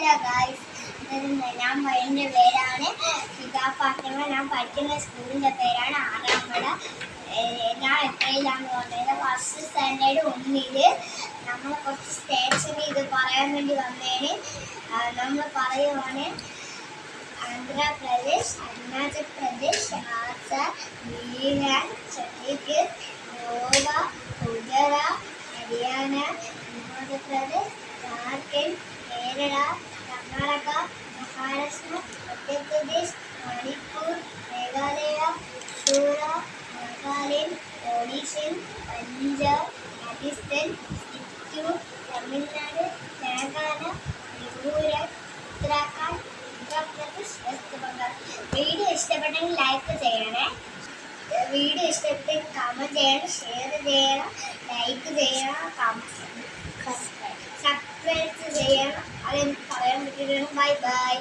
Hello guys, എൻ്റെ പേരാണ് ഷിക ഫാത്തിമ. ഞാൻ പഠിക്കുന്ന സ്കൂളിൻ്റെ പേരാണ് ആറാമട. ഞാൻ എത്രയിലാണ് വന്നത്? First standard 1. നമ്മൾ കുറച്ച് സ്റ്റേറ്റ്സിന് ഇത് പറയാൻ വേണ്ടി വന്നേന്. നമ്മൾ പറയുവാണ് ആന്ധ്രാപ്രദേശ്, അരുണാചൽ പ്രദേശ്, ആസാം, ബീഹാർ, ഛത്തീസ്ഗഡ്, ഗോവ, ഗുജറാത്ത്, ഹരിയാന, ഹിമാചൽപ്രദേശ്, ജാർഖണ്ഡ്, കേരള, കർണാടക, മഹാരാഷ്ട്ര, മധ്യപ്രദേശ്, മണിപ്പൂർ, മേഘാലയ, ത്രിപുര, നാഗാലാൻഡ്, ഒഡീഷ, പഞ്ചാബ്, രാജസ്ഥാൻ, സിക്കിം, തമിഴ്നാട്, തെലങ്കാന, ത്രിപുര, ഉത്തരാഖണ്ഡ്, ഉത്തർപ്രദേശ്, വെസ്റ്റ് ബംഗാൾ. വീഡിയോ ഇഷ്ടപ്പെട്ടെങ്കിൽ ലൈക്ക് ചെയ്യണേ. വീഡിയോ ഇഷ്ടപ്പെട്ടെങ്കിൽ കമൻറ്റ് ചെയ്യണം, ഷെയർ ചെയ്യണം, ലൈക്ക് ചെയ്യണം, സബ്സ്ക്രൈബ് ചെയ്യണം. അതെനിക്ക് പറയാൻ പറ്റില്ല. Bye bye.